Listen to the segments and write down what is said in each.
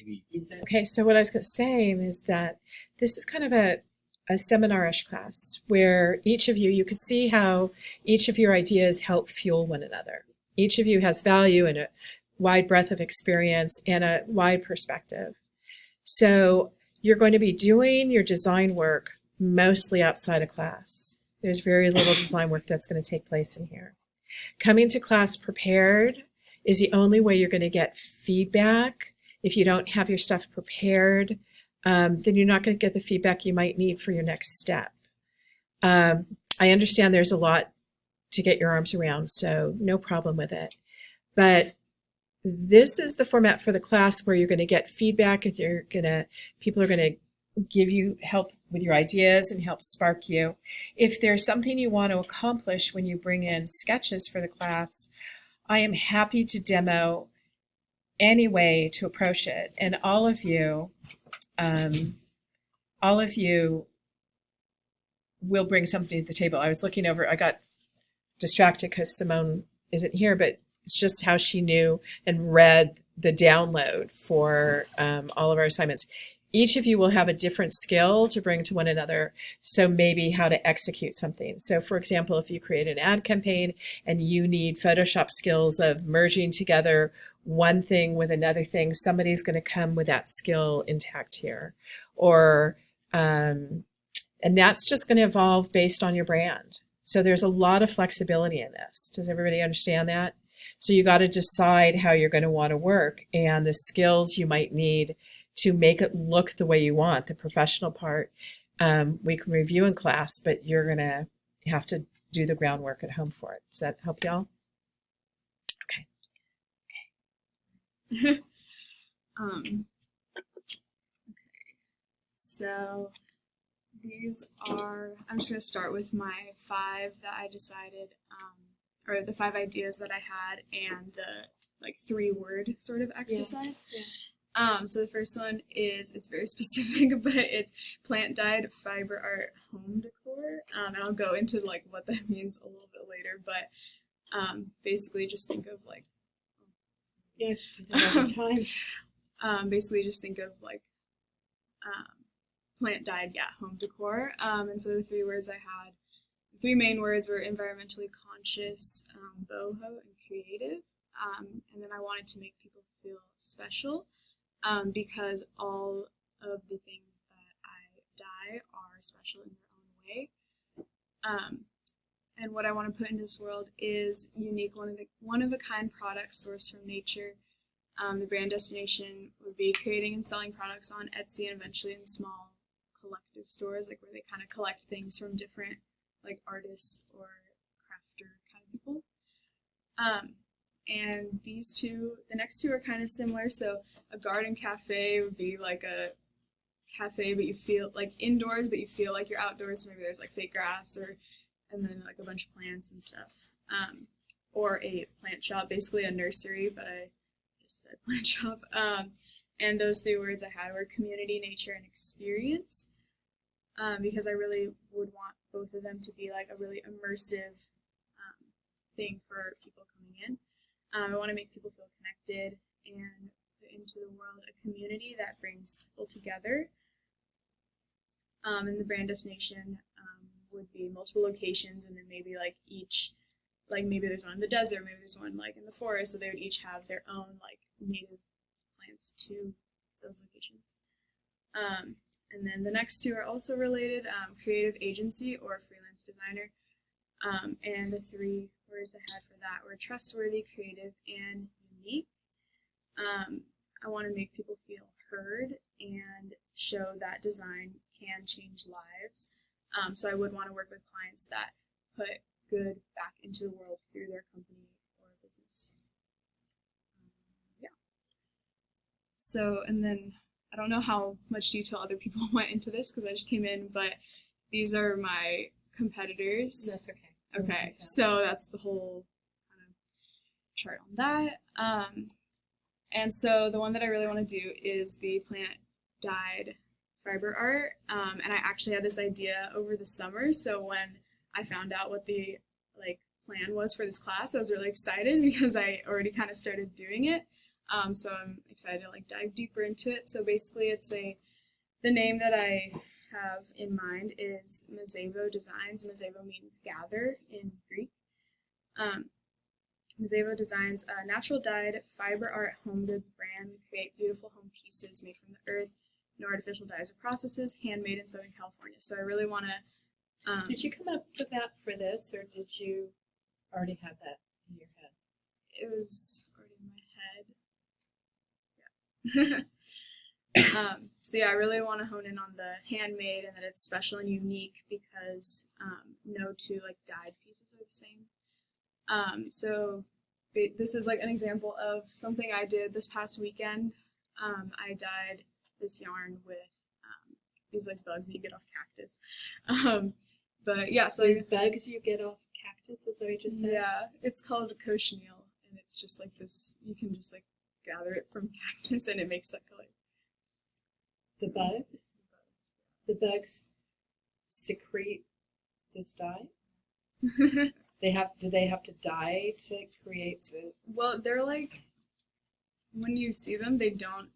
maybe. Okay, so what I was going to say is that this is kind of a seminarish class where each of you could see how each of your ideas help fuel one another. Each of you has value and a wide breadth of experience and a wide perspective. So you're going to be doing your design work mostly outside of class. There's very little design work that's going to take place in here. Coming to class prepared is the only way you're going to get feedback. If you don't have your stuff prepared, then you're not going to get the feedback you might need for your next step. I understand there's a lot to get your arms around, so no problem with it. But this is the format for the class where you're going to get feedback and people are going to give you help with your ideas and help spark you. If there's something you want to accomplish when you bring in sketches for the class, I am happy to demo any way to approach it. And all of you will bring something to the table. I was looking over, I got distracted because Simone isn't here, but it's just how she knew and read the download for all of our assignments. Each of you will have a different skill to bring to one another, so maybe how to execute something. So for example, if you create an ad campaign and you need Photoshop skills of merging together one thing with another thing, somebody's going to come with that skill intact here. Or, and that's just going to evolve based on your brand. So there's a lot of flexibility in this. Does everybody understand that? So you got to decide how you're going to want to work and the skills you might need to make it look the way you want. The professional part, we can review in class, but you're going to have to do the groundwork at home for it. Does that help y'all? Okay. So these are, I'm just going to start with my 5 that I decided, or the 5 ideas that I had and the 3-word sort of exercise. Yeah. So the first one is, it's very specific, but it's plant-dyed fiber art home decor. And I'll go into what that means a little bit later, but basically just think of yeah, time. Basically just think of plant-dyed, home decor. And so the 3 words I had, the 3 main words were environmentally conscious, boho, and creative. And then I wanted to make people feel special. Because all of the things that I dye are special in their own way. And what I want to put into this world is unique, one-of-a-kind products sourced from nature. The brand destination would be creating and selling products on Etsy and eventually in small collective stores, where they kind of collect things from different artists or crafter kind of people. And the next 2 are kind of similar. So a garden cafe would be a cafe, but you feel indoors, but you feel like you're outdoors. So maybe there's fake grass and then a bunch of plants and stuff. Or a plant shop, basically a nursery, but I just said plant shop. And those 3 words I had were community, nature, and experience. Because I really would want both of them to be a really immersive thing for people coming in. I want to make people feel connected and put into the world a community that brings people together. And the brand destination would be multiple locations, and then maybe each, maybe there's one in the desert, maybe there's one in the forest, so they would each have their own native plants to those locations. And then the next 2 are also related, creative agency or freelance designer. And the 3 words I had for that were trustworthy, creative, and unique. I want to make people feel heard and show that design can change lives. So I would want to work with clients that put good back into the world through their company or business. Yeah. So, and then I don't know how much detail other people went into this because I just came in, but these are my competitors. That's okay. Okay, so that's the whole kind of chart on that. And so the one that I really want to do is the plant-dyed fiber art. And I actually had this idea over the summer, so when I found out what the plan was for this class, I was really excited because I already kind of started doing it. So I'm excited to like dive deeper into it. So basically, the name that I have in mind is Mazevo Designs. Mazevo means gather in Greek. Mazevo Designs a natural dyed fiber art home goods brand. We create beautiful home pieces made from the earth, no artificial dyes or processes, handmade in Southern California. So I really want to. Did you come up with that for this, or did you already have that in your head? It was already in my head. Yeah. So yeah, I really want to hone in on the handmade and that it's special and unique because no two like dyed pieces are the same. So this is like an example of something I did this past weekend. I dyed this yarn with these like bugs that you get off cactus. But yeah, so bugs you get off cactus, is that what you just said? Yeah, it's called cochineal, and it's just like this. You can just like gather it from cactus, and it makes that color. The bugs. The bugs secrete this dye. Do they have to die to create the? Well, they're like, when you see them, they don't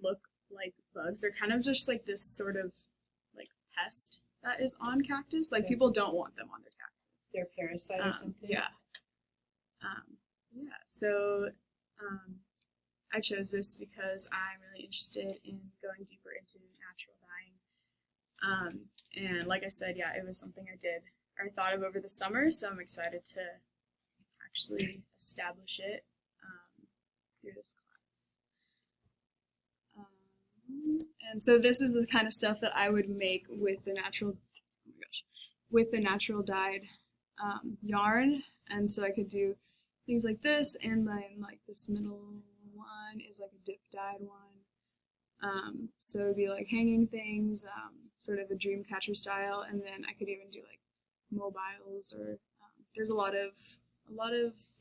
look like bugs. They're kind of just like this sort of like pest that is on cactus. Like people don't want them on their cactus. They're parasite or something. Yeah. So I chose this because I'm really interested in going deeper into natural dyeing. And like I said, yeah, it was something I did or I thought of over the summer, so I'm excited to actually establish it through this class. And so this is the kind of stuff that I would make with the natural, with the natural dyed yarn. And so I could do things like this, and then like this middle one is like a dip dyed one. So it'd be like hanging things, sort of a dream catcher style, and then I could even do like mobiles or there's a lot of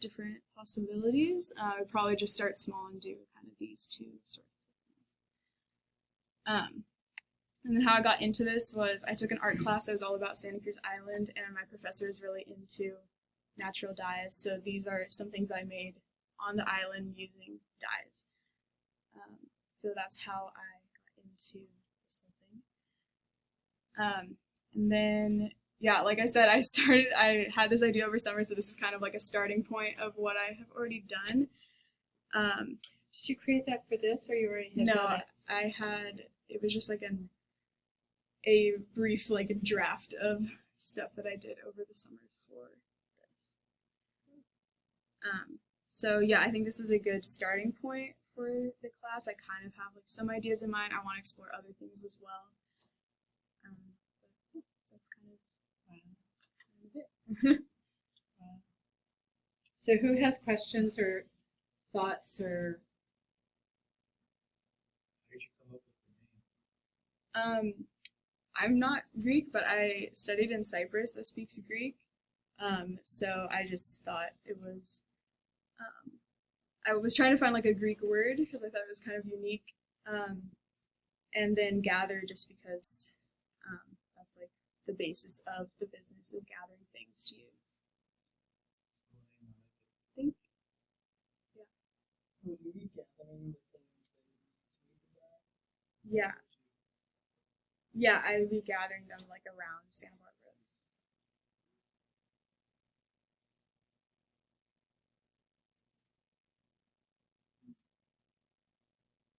different possibilities. I would probably just start small and do kind of these two sorts of things. And then how I got into this was I took an art class that was all about Santa Cruz Island, and my professor is really into natural dyes. So these are some things that I made on the island using dyes. So that's how I got into this whole thing. And then, yeah, like I said, I had this idea over summer, so this is kind of like a starting point of what I have already done. Did you create that for this, or you already had done it? It was just like a brief like a draft of stuff that I did over the summer for this. So yeah, I think this is a good starting point for the class. I kind of have like some ideas in mind. I want to explore other things as well. But that's kind of it. Wow. So who has questions or thoughts or? How did you come up with the name? I'm not Greek, but I studied in Cyprus that speaks Greek. So I just thought it was, I was trying to find like a Greek word because I thought it was kind of unique. And then gather just because that's like the basis of the business is gathering things to use. I think, yeah. Will you be gathering the things that you need to do that? Yeah. Yeah, I would be gathering them like around Santa Barbara.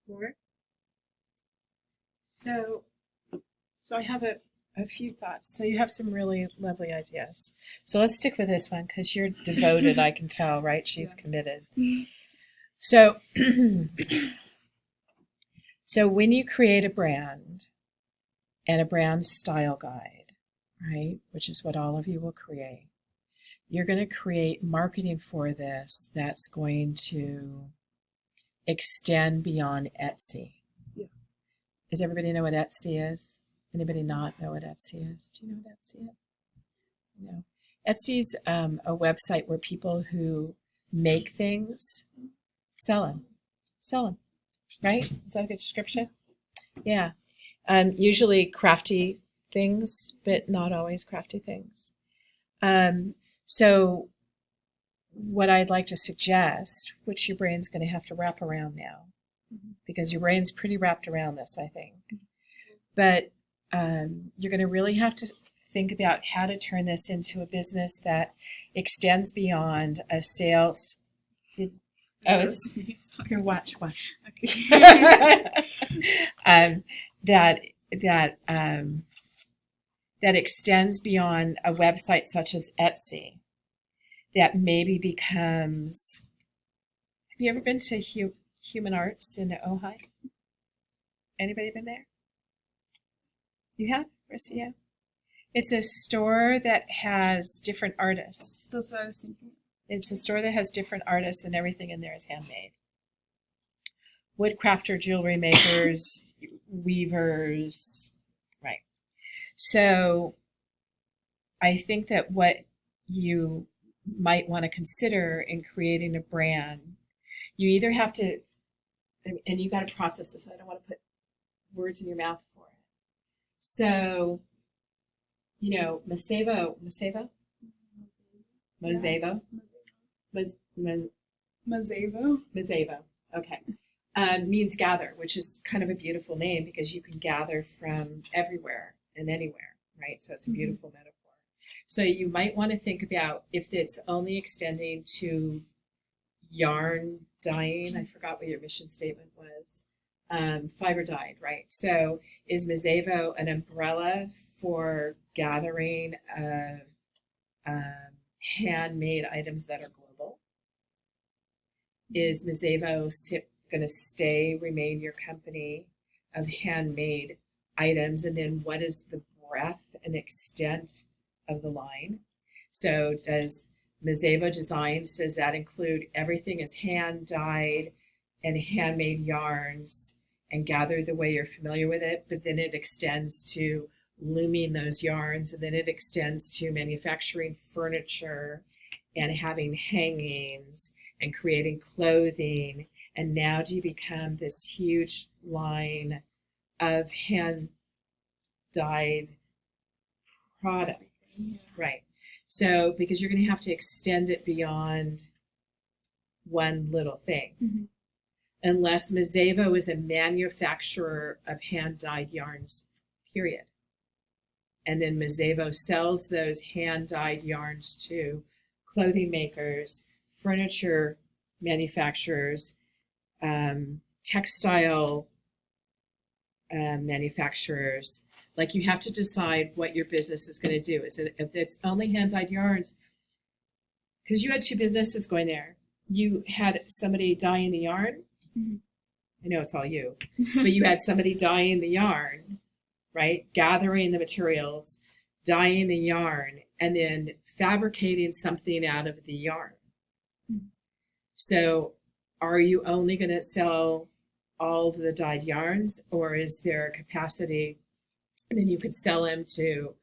More? So I have a few thoughts. So you have some really lovely ideas. So let's stick with this one because you're devoted, I can tell, right? She's committed. So, so when you create a brand and a brand style guide, right, which is what all of you will create, you're going to create marketing for this that's going to extend beyond Etsy. Yeah. Does everybody know what Etsy is? Anybody not know what Etsy is? Do you know what Etsy is? No. Etsy's a website where people who make things sell them, right? Is that a good description? Yeah. Usually crafty things, but not always crafty things. So what I'd like to suggest, which your brain's going to have to wrap around now, because your brain's pretty wrapped around this, I think. But you're going to really have to think about how to turn this into a business that extends beyond a sales. Here, watch. That extends beyond a website such as Etsy. That maybe becomes. Have you ever been to Human Arts in Ojai? Anybody been there? You have, Marcia? It's a store that has different artists. That's what I was thinking. It's a store that has different artists, and everything in there is handmade. Woodcrafter, jewelry makers, weavers, right. So I think that what you might want to consider in creating a brand, you either have to, and you got to process this. I don't want to put words in your mouth for it. So, Mosaivo. Okay. Means gather, which is kind of a beautiful name because you can gather from everywhere and anywhere, right? So it's a beautiful metaphor. So you might want to think about if it's only extending to yarn dyeing. I forgot what your mission statement was. Fiber dyed, right? So is Mosaivo an umbrella for gathering of handmade items that are global? Is Mosaivo going to remain your company of handmade items? And then what is the breadth and extent of the line? So does Mosaivo Designs, does that include everything is hand dyed and handmade yarns and gathered the way you're familiar with it, but then it extends to looming those yarns, and then it extends to manufacturing furniture and having hangings and creating clothing, and now do you become this huge line of hand dyed products, right? So because you're going to have to extend it beyond one little thing. Unless Mosaivo is a manufacturer of hand-dyed yarns, period. And then Mosaivo sells those hand-dyed yarns to clothing makers, furniture manufacturers, textile manufacturers. Like, you have to decide what your business is going to do. Is it, if it's only hand-dyed yarns, because you had two businesses going there. You had somebody dyeing the yarn. I know it's all you, but you had somebody dyeing the yarn, right? Gathering the materials, dyeing the yarn, and then fabricating something out of the yarn. So are you only going to sell all of the dyed yarns, or is there a capacity, and then you could sell them to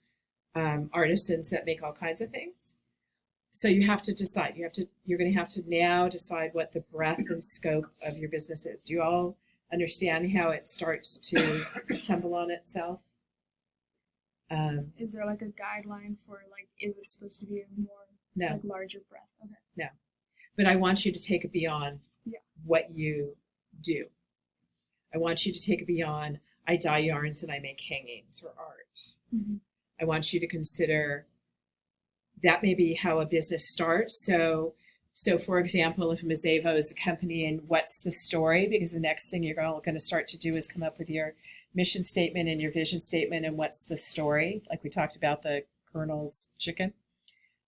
artisans that make all kinds of things? So you have to decide. You're going to have to now decide what the breadth and scope of your business is. Do you all understand how it starts to tumble on itself? Is there like a guideline for is it supposed to be a more larger breadth? Okay. No, but I want you to take it beyond what you do. I want you to take it beyond I dye yarns and I make hangings or art. I want you to consider that may be how a business starts. So for example, if Mosaivo is the company, and what's the story? Because the next thing you're all going to start to do is come up with your mission statement and your vision statement, and what's the story? Like we talked about the Colonel's chicken.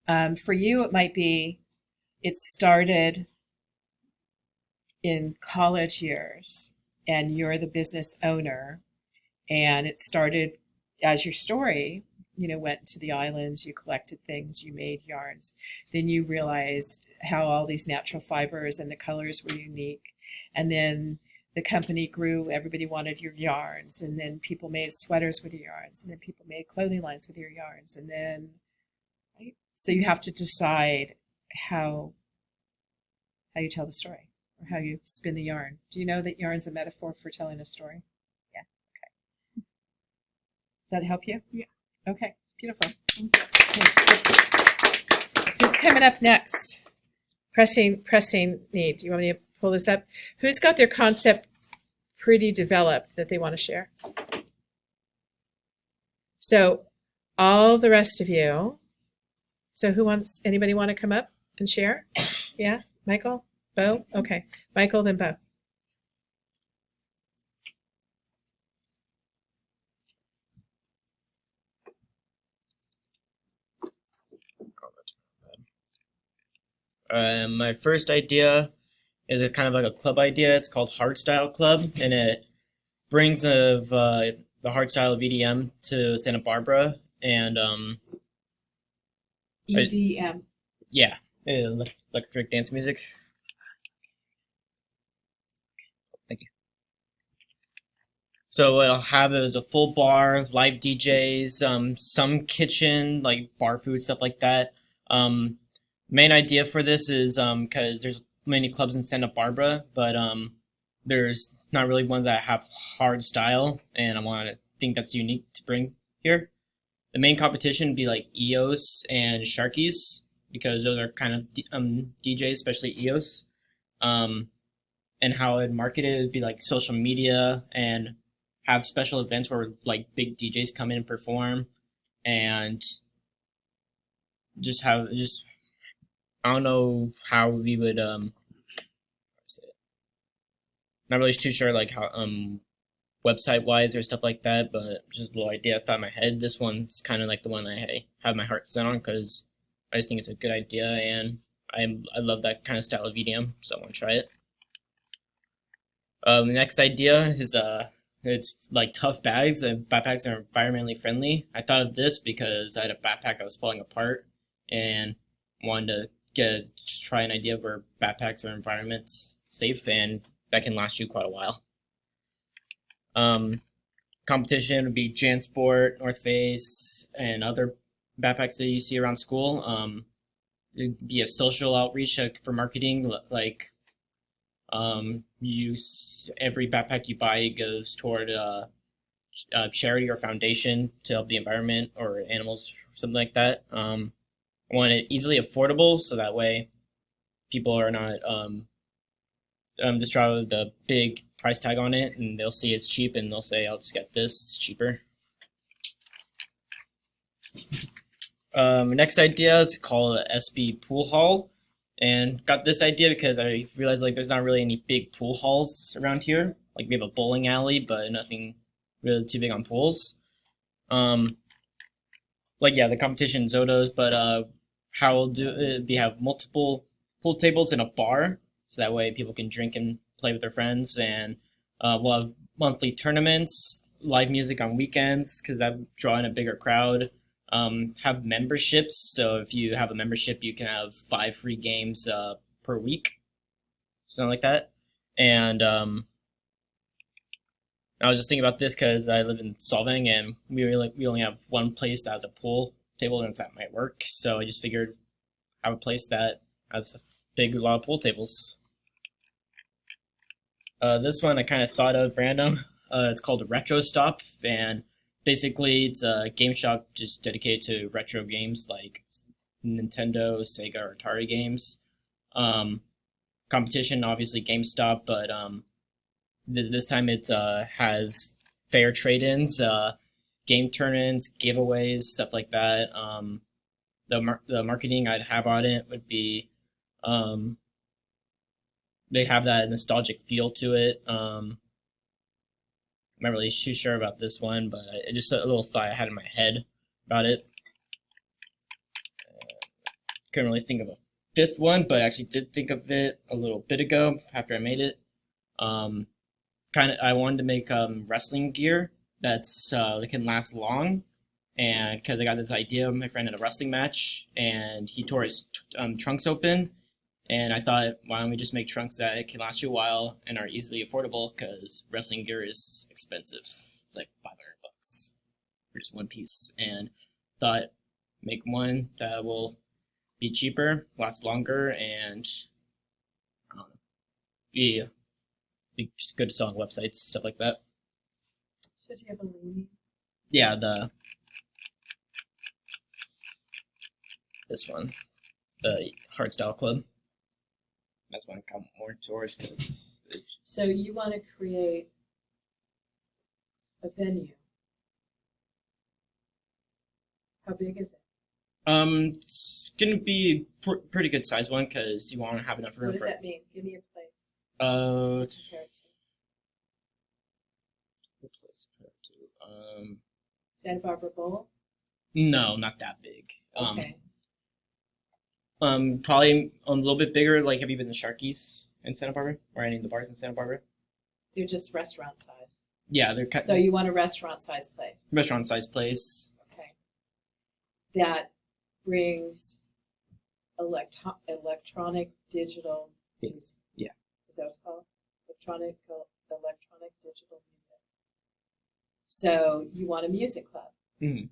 For you, it might be it started in college years, and you're the business owner, and it started as your story. Went to the islands, you collected things, you made yarns. Then you realized how all these natural fibers and the colors were unique. And then the company grew, everybody wanted your yarns. And then people made sweaters with your yarns. And then people made clothing lines with your yarns. And then, right? So you have to decide how you tell the story or how you spin the yarn. Do you know that yarn's a metaphor for telling a story? Yeah, okay. Does that help you? Yeah. Okay, beautiful. Who's coming up next? pressing need. Do you want me to pull this up? Who's got their concept pretty developed that they want to share? So all the rest of you. So anybody want to come up and share? Yeah, Michael? Bo? Okay, Michael, then Bo. My first idea is a kind of like a club idea. It's called Hardstyle Club, and it brings of the hardstyle of EDM to Santa Barbara, and EDM. yeah, electric dance music. Thank you. So what I'll have is a full bar, live DJs, some kitchen, like bar food, stuff like that. Main idea for this is because there's many clubs in Santa Barbara, but there's not really ones that have hard style, and I think that's unique to bring here. The main competition would be like EOS and Sharkies, because those are kind of DJs, especially EOS. And how I'd market it would be like social media and have special events where like big DJs come in and perform, and just I don't know how we would not really too sure like how website wise or stuff like that, but just a little idea I thought in my head. This one's kind of like the one I have my heart set on because I just think it's a good idea, and I love that kind of style of EDM, so I want to try it. The next idea is it's like tough bags, and backpacks are environmentally friendly. I thought of this because I had a backpack that was falling apart and wanted to try an idea where backpacks are environment safe and that can last you quite a while. Competition would be JanSport, North Face, and other backpacks that you see around school. It'd be a social outreach for marketing, like every backpack you buy goes toward a charity or foundation to help the environment or animals, something like that. I want it easily affordable, so that way people are not distraught with the big price tag on it, and they'll see it's cheap and they'll say, I'll just get this, it's cheaper. Next idea is called SB Pool Hall, and got this idea because I realized like there's not really any big pool halls around here. Like we have a bowling alley, but nothing really too big on pools. Like yeah, the competition is Zotos, but how we'll do it, we have multiple pool tables in a bar, so that way people can drink and play with their friends, and we'll have monthly tournaments, live music on weekends because that would draw in a bigger crowd. Have memberships, so if you have a membership you can have 5 free games per week, something like that. And I was just thinking about this because I live in Solvang and we only have one place that has a pool table, and it's at my work, so I just figured have a place that has a lot of pool tables. This one I kind of thought of random. It's called Retro Stop, and basically it's a game shop just dedicated to retro games like Nintendo, Sega, or Atari games. Competition, obviously GameStop, but this time it has fair trade-ins, game turn-ins, giveaways, stuff like that. The marketing I'd have on it would be they have that nostalgic feel to it. I'm not really too sure about this one, but just a little thought I had in my head about it. Couldn't really think of a fifth one, but I actually did think of it a little bit ago after I made it. I wanted to make wrestling gear that's that can last long, and because I got this idea, my friend had a wrestling match and he tore his trunks open, and I thought, why don't we just make trunks that can last you a while and are easily affordable, because wrestling gear is expensive. It's like $500 for just one piece, and thought make one that will be cheaper, last longer, and be good to sell on websites, stuff like that. So do you have a link? Yeah, this one, the Hardstyle Club. That's what I come more towards because So you want to create a venue. How big is it? it's gonna be pretty good size one because you want to have enough room What does for. that mean? Give me a place Uh, to compare it to. Santa Barbara Bowl? no, not that big. Okay. Probably a little bit bigger. Like, have you been to Sharky's in Santa Barbara or any of the bars in Santa Barbara? They're just restaurant size. Yeah, they're kind So you want a restaurant size place. restaurant size place. Okay. That brings electronic digital music. Yeah. Is that what it's called? Electronic digital music. So you want a music club. Mm-hmm.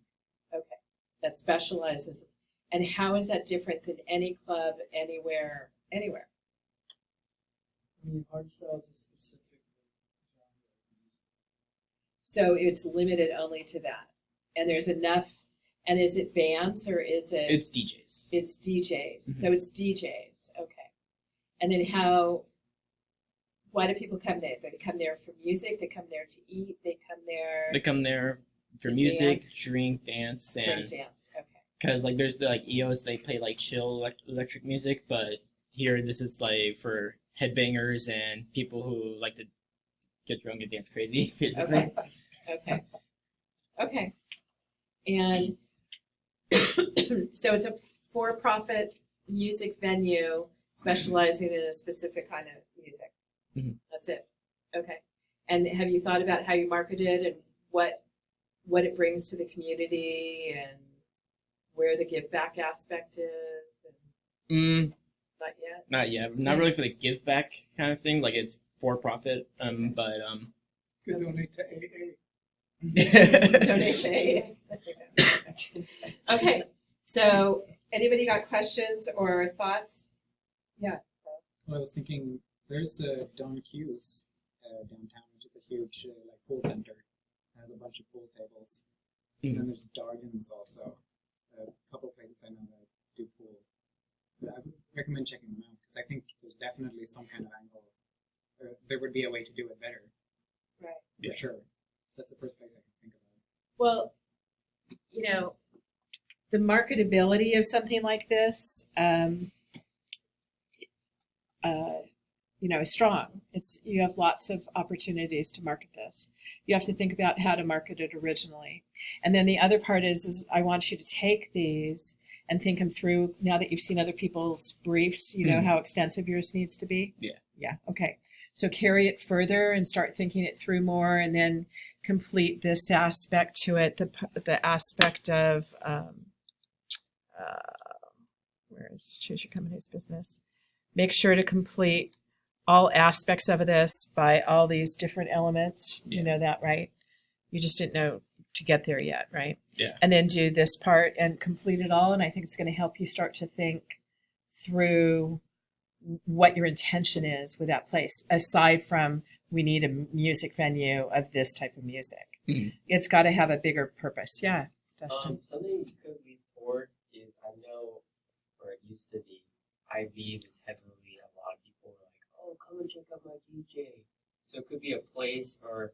Okay. That specializes. And how is that different than any club anywhere? I mean, hardstyle is a specific genre. So it's limited only to that. And there's enough. And is it bands or is it? It's DJs. It's DJs. Mhm. So it's DJs. Okay. And then why do people come there? They come there for music. They come there to eat. They come there They come there for To music, dance. drink, dance, for and dance. Okay. because like there's the like EOS, they play like chill electric music, but here this is like for headbangers and people who like to get drunk and dance crazy, basically. Okay. Okay. And so it's a for-profit music venue specializing in a specific kind of music. Mhm. That's it. Okay. And have you thought about how you market it and what it brings to the community and where the give back aspect is? And not yet. Not yet. Not really for the give back kind of thing. Like it's for profit. But Could donate to AA. Donate to AA. Okay. So anybody got questions or thoughts? Yeah. Well, I was thinking there's Don Q's downtown, which is a huge like pool center. It has a bunch of pool tables. And then there's Dargan's also. A couple of places I know that do pool. But I would recommend checking them out because I think there's definitely some kind of angle. There would be a way to do it better. Right. For sure. That's the first place I can think of. Well, the marketability of something like this, is strong. You have lots of opportunities to market this. You have to think about how to market it originally. And then the other part is I want you to take these and think them through now that you've seen other people's briefs, you know how extensive yours needs to be? Yeah. Yeah, okay. So carry it further and start thinking it through more and then complete this aspect to it, the aspect of, where's Choose Your Company's Business? Make sure to complete all aspects of this by all these different elements. Yeah. You know that, right? You just didn't know to get there yet, right? Yeah. And then do this part and complete it all. And I think it's going to help you start to think through what your intention is with that place, aside from we need a music venue of this type of music. Mhm. It's got to have a bigger purpose. Yeah, Dustin. Something you could lead toward is I know, or it used to be, IV was heavily, a lot of people were like, oh, come and check out my DJ. So it could be a place for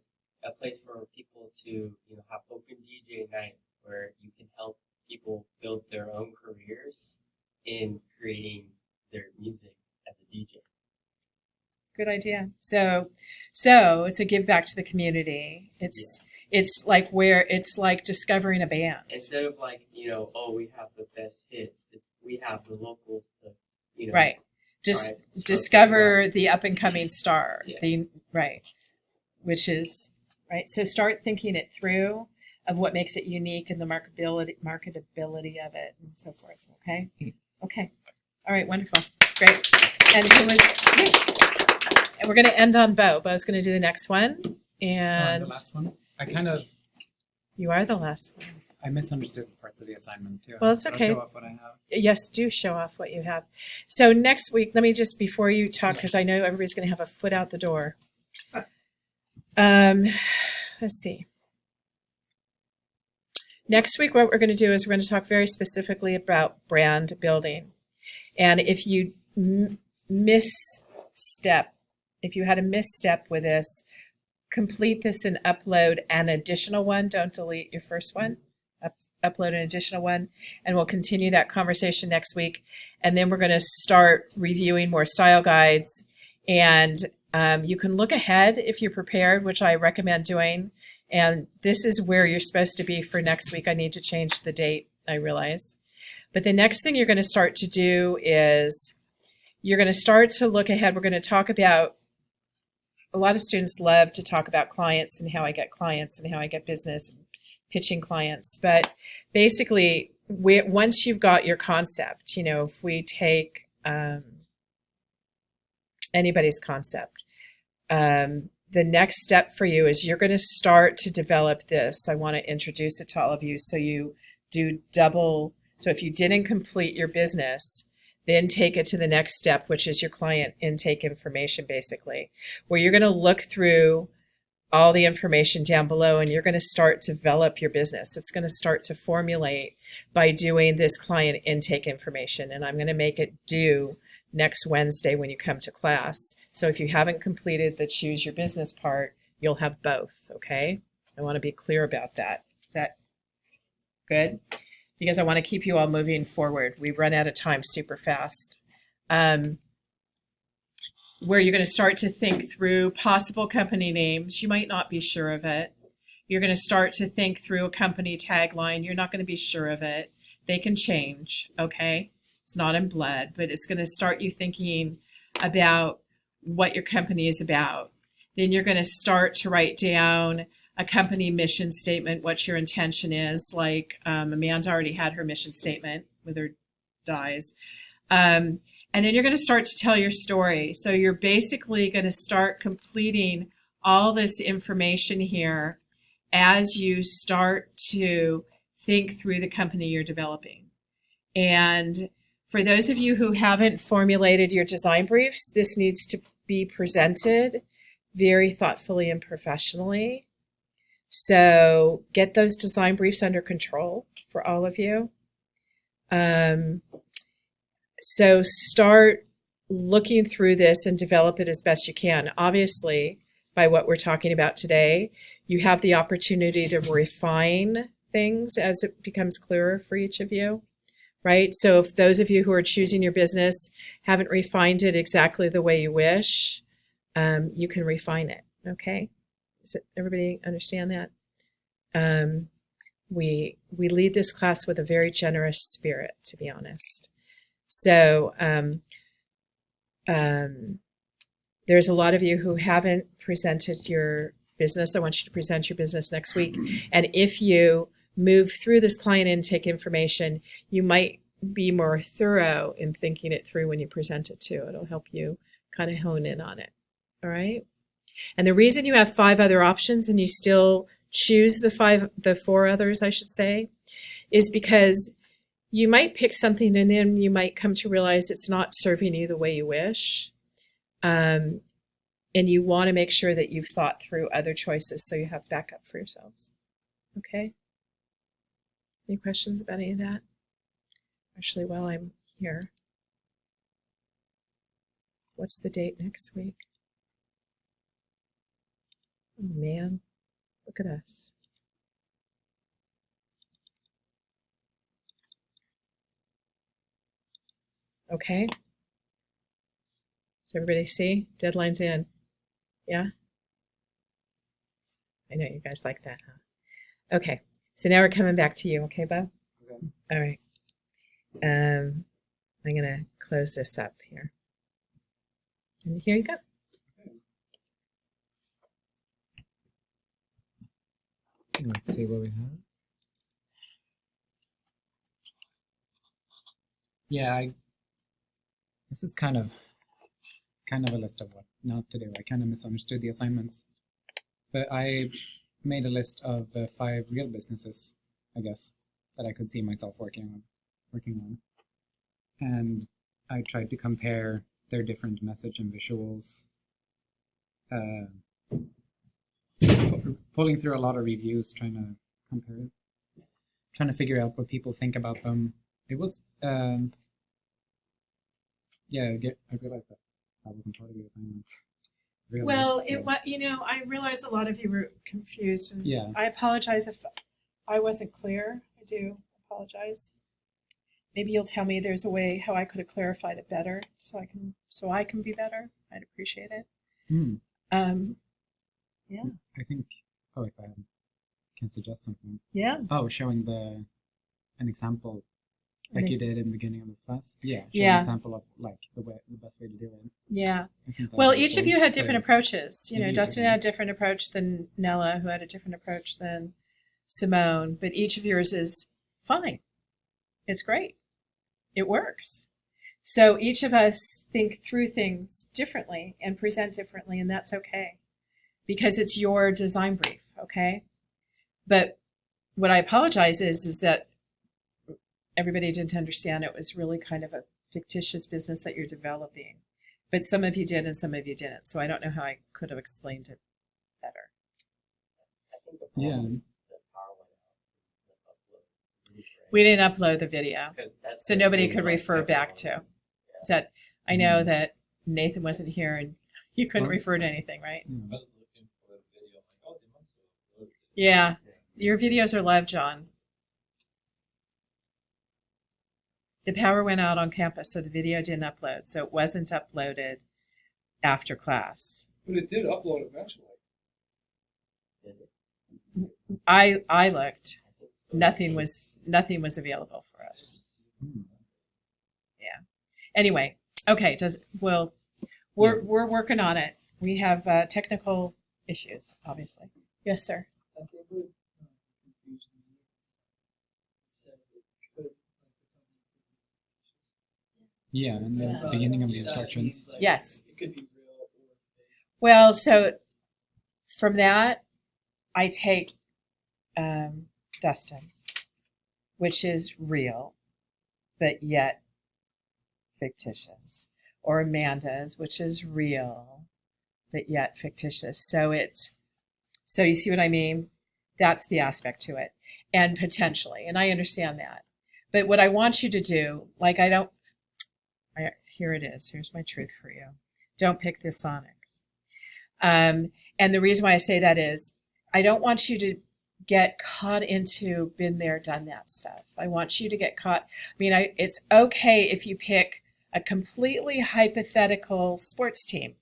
people to, have open DJ night where you can help people build their own careers in creating their music as a DJ. Good idea. So it's a give back to the community. It's like discovering a band. Instead of like, oh, we have the best hits, we have the locals to, Right. Just try to discover the up and coming star. Yeah. Which is right. So start thinking it through of what makes it unique and the marketability of it and so forth. Okay. Okay. All right. Wonderful. Great. And we're going to end on Bo. Bo's going to do the next one. And The last one. you are the last one. I misunderstood parts of the assignment too. Well, it's I'll okay. show off what I have. Yes, do show off what you have. So next week, let me just, before you talk, because I know everybody's going to have a foot out the door. Let's see. Next week, what we're going to do is we're going to talk very specifically about brand building. And if you misstep, if you had a misstep with this, complete this and upload an additional one. Don't delete your first one. Upload an additional one, and we'll continue that conversation next week. And then we're going to start reviewing more style guides. And you can look ahead if you're prepared, which I recommend doing. And this is where you're supposed to be for next week. I need to change the date, I realize. But the next thing you're going to start to do is you're going to start to look ahead. We're going to talk about, a lot of students love to talk about clients and how I get clients and how I get business and pitching clients. But basically, once you've got your concept, you know, if we take anybody's concept, the next step for you is you're going to start to develop this. I want to introduce it to all of you so you do double. So if you didn't complete your business, then take it to the next step, which is your client intake information, basically, where you're going to look through all the information down below and you're going to start to develop your business. It's going to start to formulate by doing this client intake information. And I'm going to make it due next Wednesday when you come to class. So if you haven't completed the choose your business part, you'll have both, okay? I want to be clear about that. Is that good? Because I want to keep you all moving forward. We run out of time super fast. Where you're going to start to think through possible company names. You might not be sure of it. You're going to start to think through a company tagline. You're not going to be sure of it. They can change, okay? It's not in blood, but it's going to start you thinking about what your company is about. Then you're going to start to write down a company mission statement, what your intention is. Like Amanda already had her mission statement with her dies. And then you're going to start to tell your story. So you're basically going to start completing all this information here as you start to think through the company you're developing. And for those of you who haven't formulated your design briefs, this needs to be presented very thoughtfully and professionally. So get those design briefs under control for all of you. So start looking through this and develop it as best you can. Obviously, by what we're talking about today, you have the opportunity to refine things as it becomes clearer for each of you, right? So if those of you who are choosing your business haven't refined it exactly the way you wish, you can refine it, okay? Does everybody understand that? We lead this class with a very generous spirit, to be honest. So there's a lot of you who haven't presented your business. I want you to present your business next week. And if you move through this client intake information, you might be more thorough in thinking it through when you present it too. It'll help you kind of hone in on it. All right. And the reason you have 5 other options and you still choose the 4 others, I should say, is because you might pick something and then you might come to realize it's not serving you the way you wish. And you want to make sure that you've thought through other choices so you have backup for yourselves. Okay? Any questions about any of that? Actually, while I'm here, what's the date next week? Oh man, look at us. Okay. Does everybody see? Deadline's in. Yeah? I know you guys like that, huh? Okay. So now we're coming back to you, okay, Bob? Okay. All right. I'm going to close this up here. And here you go. Let's see what we have. Yeah, this is kind of a list of what not to do. I kind of misunderstood the assignments, but I made a list of 5 real businesses, I guess, that I could see myself working on, and I tried to compare their different message and visuals. Pulling through a lot of reviews, trying to compare it, trying to figure out what people think about them. It was Yeah, I realized that wasn't part of the assignment. Really. Well, So, it was, I realize a lot of you were confused, and Yeah. I apologize if I wasn't clear. I do apologize. Maybe you'll tell me there's a way how I could have clarified it better, so I can be better. I'd appreciate it. Hmm. Yeah. I think. Oh, if I can suggest something. Yeah. Oh, showing an example, like you did in the beginning of this class. Yeah. Showing Yeah. an example of like the best way to do it. Yeah. I think that Well, would be each of cool you had to- different approaches. maybe Dustin agree. had a different approach than Nella, who had a different approach than Simone, but each of yours is fine. It's great. It works. So each of us think through things differently and present differently, and that's okay because it's your design brief, okay? But what I apologize is that everybody didn't understand it was really kind of a fictitious business that you're developing. But some of you did and some of you didn't. So I don't know how I could have explained it better. I think the Yeah. problem is the power went out. The upload. We didn't upload the video, 'Cause that's so what nobody seemed could like refer back everyone- to. Is that I know that Nathan wasn't here and you couldn't Well- refer to anything, right? Yeah. I was looking for the video, I'm like, oh, they must have uploaded it. Yeah. Your videos are live, John. The power went out on campus, so the video didn't upload. So it wasn't uploaded after class. But it did upload eventually. Did it? I looked. I think so. Nothing was available for us. Hmm. Anyway, okay, we're working on it. We have technical issues, obviously. Yes, sir. I think it confused me. It said it could, like, Yeah, in the the beginning of the that instructions. means, like, Yes. It could be real or fake. Well, so from that, I take Dustin's, which is real, but yet fictitious, or Amanda's, which is real, but yet fictitious. So you see what I mean? That's the aspect to it, and potentially, and I understand that. But what I want you to do, here it is. Here's my truth for you. Don't pick the Sonics. And the reason why I say that is I don't want you to get caught into been there, done that stuff. I want you to get caught. It's okay if you pick a completely hypothetical sports team.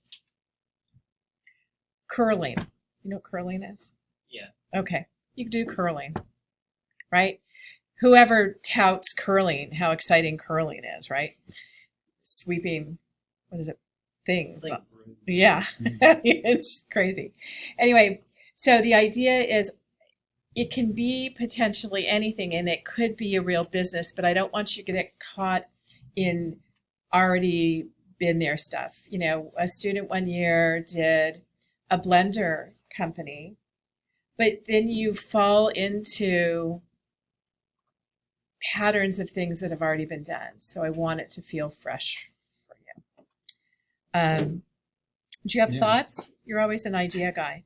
Curling. You know what curling is? Yeah. Okay. You can do curling, right? Whoever touts curling, how exciting curling is, right? Sweeping, things. It's like rude. Yeah, it's crazy. Anyway, so the idea is it can be potentially anything and it could be a real business, but I don't want you to get caught in already been there stuff. A student one year did a blender company, but then you fall into patterns of things that have already been done. So I want it to feel fresh for you. Do you have Yeah. thoughts? You're always an idea guy.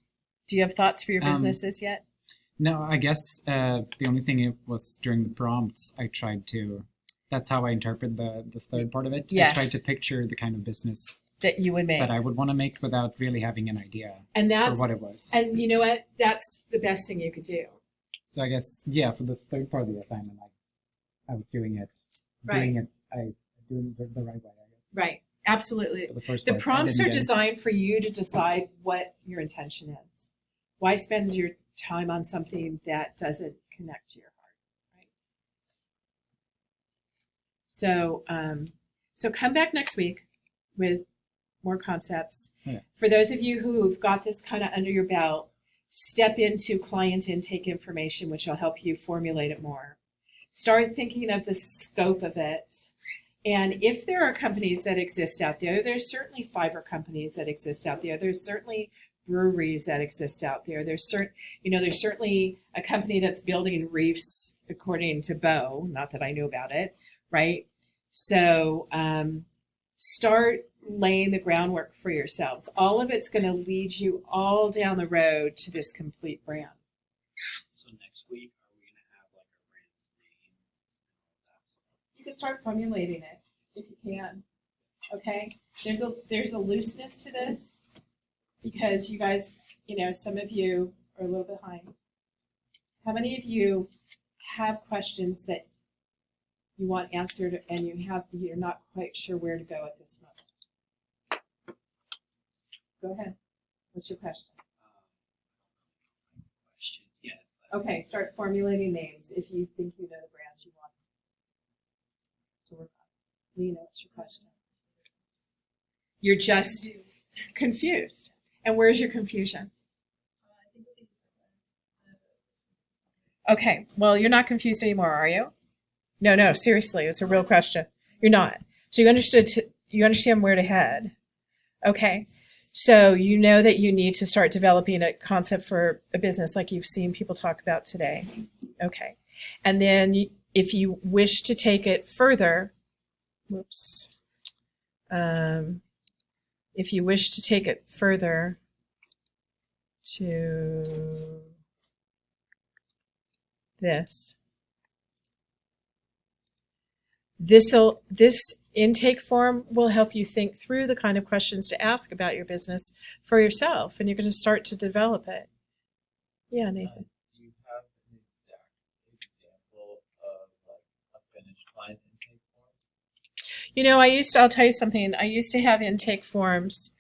Do you have thoughts for your businesses yet? No, I guess the only thing it was during the prompts I tried to. That's how I interpret the third part of it. Yes. I tried to picture the kind of business That you would make. that I would want to make without really having an idea And for that's what it was. and you know what? That's the best thing you could do. So I guess for the third part of the assignment, I was doing it the right way. I guess. Right. Absolutely. For the first The part, I prompts are didn't get it. designed for you to decide what your intention is. Why spend your time on something that doesn't connect to your heart, right? So come back next week with more concepts. Yeah. For those of you who've got this kind of under your belt, step into client intake information, which will help you formulate it more. Start thinking of the scope of it. And if there are companies that exist out there, there's certainly fiber companies that exist out there. There's certainly breweries that exist out there. There's certainly a company that's building reefs, according to Bo. Not that I knew about it, right? So start laying the groundwork for yourselves. All of it's going to lead you all down the road to this complete brand. So next week, are we going to have like our brand's name? You can start formulating it if you can. Okay, there's a looseness to this because you guys, some of you are a little behind. How many of you have questions that you want answered and you're not quite sure where to go at this moment? Go ahead. What's your question? Question. Yeah. Okay, start formulating names if you think you know the brand you want to work on. Lena, what's your question? You're just confused. And where's your confusion? Okay, well, you're not confused anymore, are you? No, seriously, it's a real question. You're not. So you understand where to head. Okay, so you know that you need to start developing a concept for a business like you've seen people talk about today. Okay, and then if you wish to take it further, if you wish to take it further to this intake form will help you think through the kind of questions to ask about your business for yourself, and you're going to start to develop it. Yeah, Nathan. Do you have an exact example of like a finished client intake form? I'll tell you something. I used to have intake forms,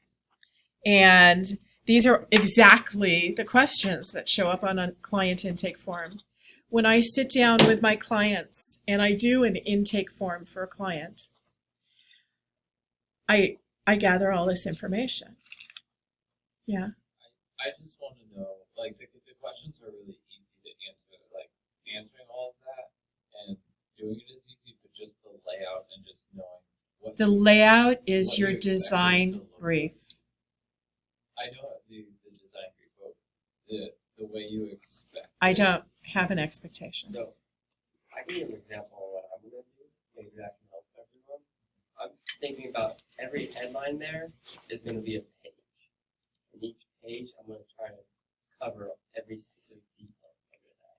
and these are exactly the questions that show up on a client intake form. When I sit down with my clients and I do an intake form for a client, I gather all this information. Yeah. I just want to know, like, the questions are really easy to answer. Like, answering all of that and doing it is easy, but just the layout and just knowing what. The layout is what your you expect it to design look brief. I know the design brief, but the way you expect. I don't have an expectation. So, I can give an example of what I'm going to do. Maybe that can help everyone. I'm thinking about every headline there is going to be a page. And each page, I'm going to try to cover every specific detail under that.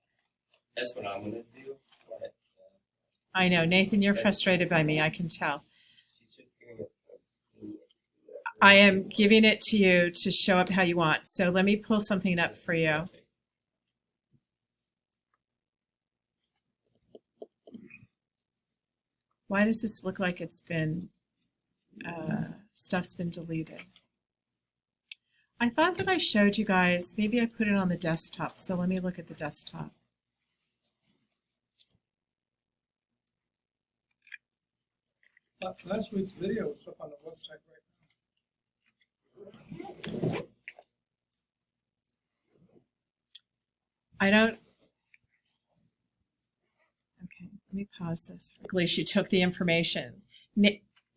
That's what I'm going to do. But, I know, Nathan, you're frustrated by me. I can tell. she's just giving us I am giving it to you to show up how you want. So let me pull something up for you. Why does this look like it's been, stuff's been deleted? I thought that I showed you guys, maybe I put it on the desktop. So let me look at the desktop. Last week's video is up on the website right now. I don't. Okay, let me pause this. She took the information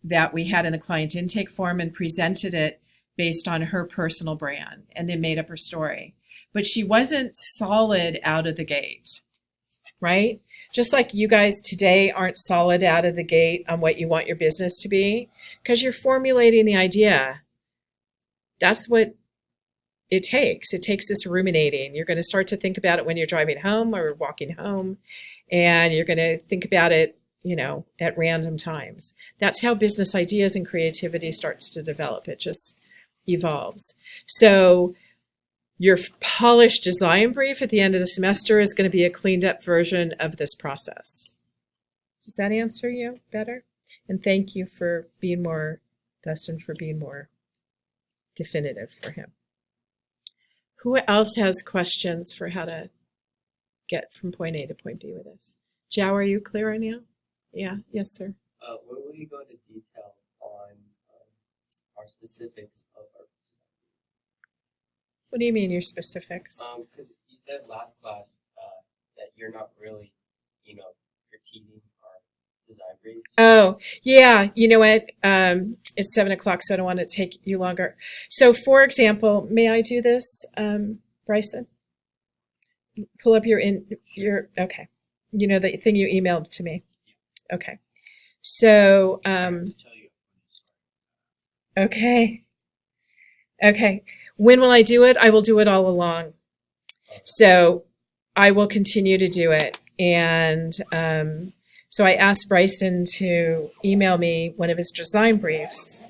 that we had in the client intake form and presented it based on her personal brand and then made up her story. But she wasn't solid out of the gate, right? Just like you guys today aren't solid out of the gate on what you want your business to be, because you're formulating the idea. That's what it takes. It takes this ruminating. You're going to start to think about it when you're driving home or walking home, and you're going to think about it, at random times. That's how business ideas and creativity starts to develop. It just evolves. So your polished design brief at the end of the semester is going to be a cleaned up version of this process. Does that answer you better? And thank you for being more, Dustin, for being more definitive for him. Who else has questions for how to get from point A to point B with this? Joe, are you clear right now? Yeah, yes, sir. when will you go into detail on our specifics of our design? What do you mean your specifics? Because you said last class that you're not really, critiquing our design briefs. Oh, yeah. You know what? It's 7:00, so I don't want to take you longer. So, for example, may I do this, Bryson? Pull up your okay. The thing you emailed to me. Okay. So, okay. Okay. When will I do it? I will do it all along. So I will continue to do it. And So I asked Bryson to email me one of his design briefs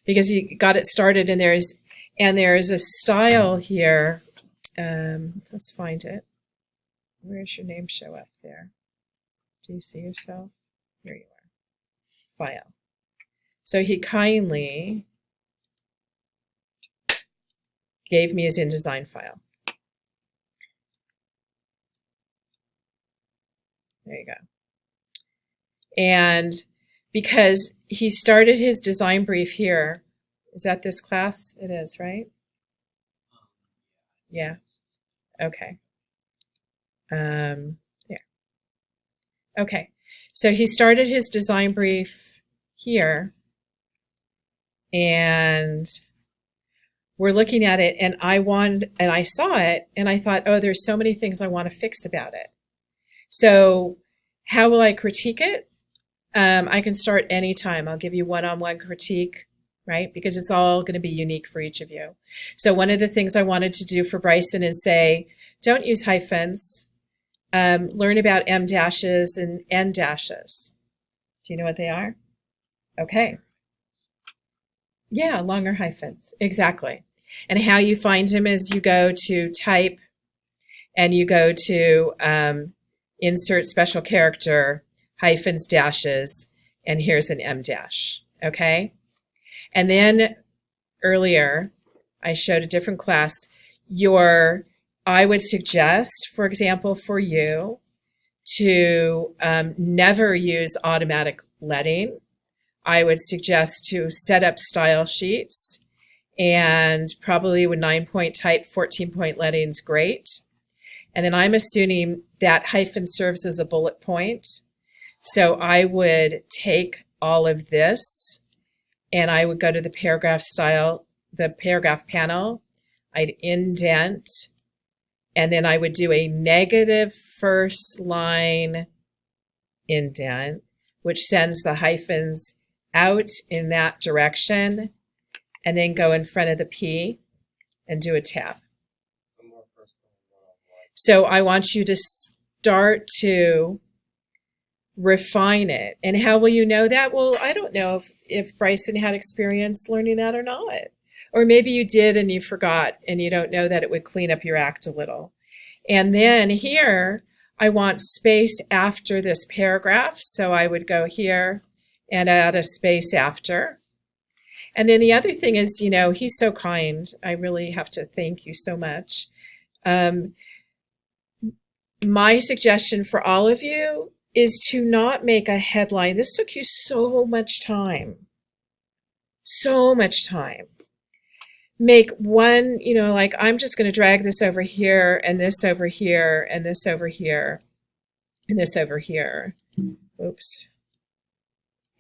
because he got it started, and there's a style here. Let's find it. Where's your name show up there? Do you see yourself? Here you are. File. So he kindly gave me his InDesign file. There you go. And because he started his design brief here, is that this class? It is, right? Yeah. Okay. There. Okay. So he started his design brief here, and we're looking at it, and I saw it, and I thought, oh, there's so many things I want to fix about it. So how will I critique it? I can start anytime. I'll give you one-on-one critique, right? Because it's all going to be unique for each of you. So one of the things I wanted to do for Bryson is say, don't use hyphens. Learn about M dashes and N dashes. Do you know what they are? Okay. Yeah, longer hyphens. Exactly. And how you find them is you go to type and you go to insert special character, hyphens, dashes, and here's an M dash. Okay. And then earlier I showed a different class. I would suggest, for example, for you to never use automatic letting. I would suggest to set up style sheets, and probably with 9-point type, 14-point letting is great. And then I'm assuming that hyphen serves as a bullet point. So I would take all of this and I would go to the paragraph style, the paragraph panel. I'd indent, and then I would do a negative first line indent, which sends the hyphens out in that direction, and then go in front of the P and do a tab. So I want you to start to refine it. And how will you know that? Well, I don't know if Bryson had experience learning that or not. Or maybe you did and you forgot and you don't know that it would clean up your act a little. And then here, I want space after this paragraph. So I would go here and add a space after. And then the other thing is, he's so kind. I really have to thank you so much. My suggestion for all of you is to not make a headline. This took you so much time. So much time. Make one, like I'm just going to drag this over here and this over here and this over here and this over here. Oops.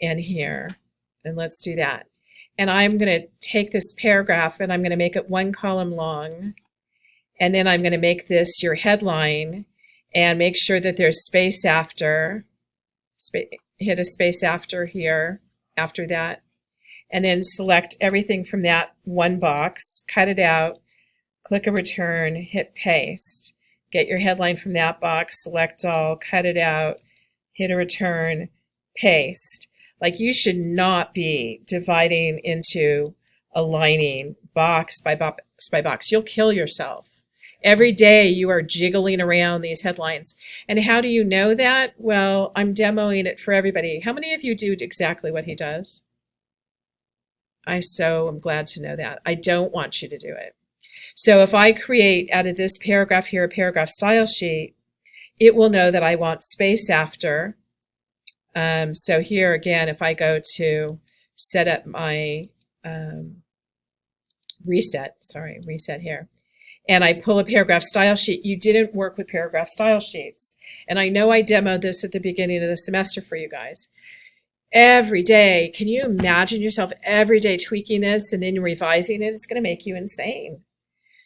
And here. And let's do that. And I'm going to take this paragraph and I'm going to make it 1 column long. And then I'm going to make this your headline and make sure that there's space after. Hit a space after here, after that. And then select everything from that one box, cut it out, click a return, hit paste. Get your headline from that box, select all, cut it out, hit a return, paste. Like you should not be dividing into aligning box by box. You'll kill yourself. Every day you are jiggling around these headlines. And how do you know that? Well, I'm demoing it for everybody. How many of you do exactly what he does? I so am glad to know that. I don't want you to do it. So if I create out of this paragraph here a paragraph style sheet, it will know that I want space after. So here again, if I go to set up my reset here, and I pull a paragraph style sheet, you didn't work with paragraph style sheets. And I know I demoed this at the beginning of the semester for you guys. Every day, can you imagine yourself every day tweaking this and then revising it? It's going to make you insane.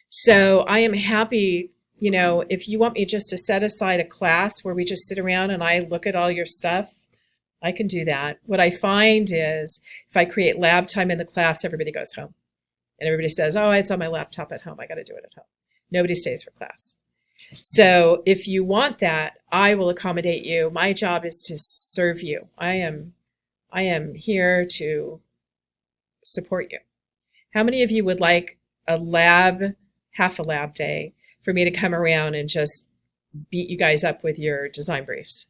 So I am happy, if you want me just to set aside a class where we just sit around and I look at all your stuff, I can do that. What I find is if I create lab time in the class, everybody goes home. And everybody says, oh, it's on my laptop at home. I got to do it at home. Nobody stays for class. So if you want that, I will accommodate you. My job is to serve you. I am here to support you. How many of you would like half a lab day for me to come around and just beat you guys up with your design briefs?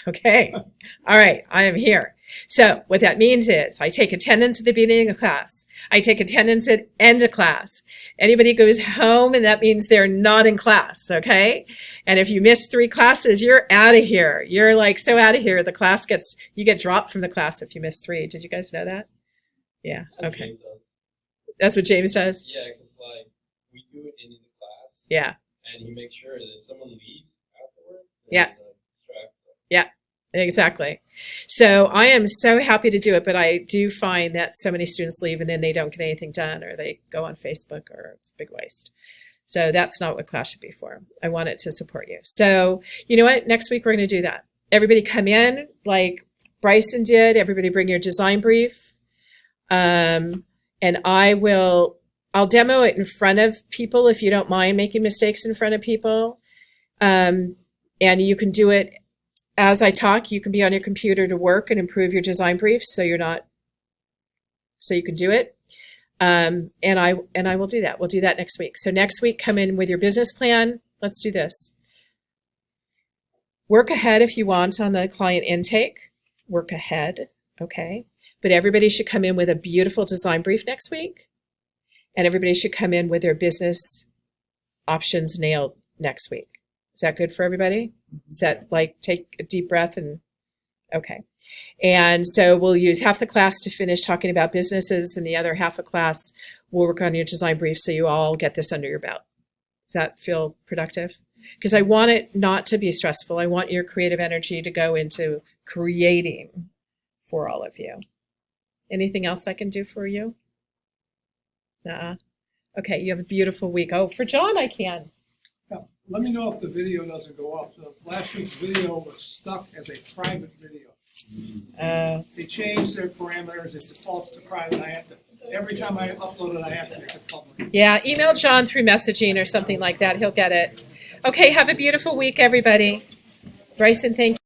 Okay. All right. I am here. So what that means is I take attendance at the beginning of class. I take attendance at end of class. Anybody goes home, and that means they're not in class. Okay. And if you miss 3 classes, you're out of here. You're like so out of here. You get dropped from the class if you miss 3. Did you guys know that? Yeah. Okay. That's what James does? Yeah, because like we do it in the class. Yeah. And he makes sure that if someone leaves afterwards, Yeah. distracts them. Yeah. Exactly. So I am so happy to do it, but I do find that so many students leave and then they don't get anything done, or they go on Facebook, or it's a big waste. So that's not what class should be for. I want it to support you. So you know what? Next week we're going to do that. Everybody come in like Bryson did. Everybody bring your design brief. And I'll demo it in front of people if you don't mind making mistakes in front of people. And you can do it as I talk. You can be on your computer to work and improve your design briefs so you can do it. And I will do that. We'll do that next week. So next week, come in with your business plan. Let's do this. Work ahead if you want on the client intake. Work ahead, okay? But everybody should come in with a beautiful design brief next week. And everybody should come in with their business options nailed next week. Is that good for everybody? Is that like, take a deep breath and, okay. And so we'll use half the class to finish talking about businesses, and the other half of class we'll work on your design brief so you all get this under your belt. Does that feel productive? Because I want it not to be stressful. I want your creative energy to go into creating for all of you. Anything else I can do for you? Okay, you have a beautiful week. Oh, for John, I can. Yeah, let me know if the video doesn't go up. The last week's video was stuck as a private video. They changed their parameters. It defaults to private. Every time I upload it, I have to make it public. Yeah, email John through messaging or something like that. He'll get it. Okay, have a beautiful week, everybody. Bryson, thank you.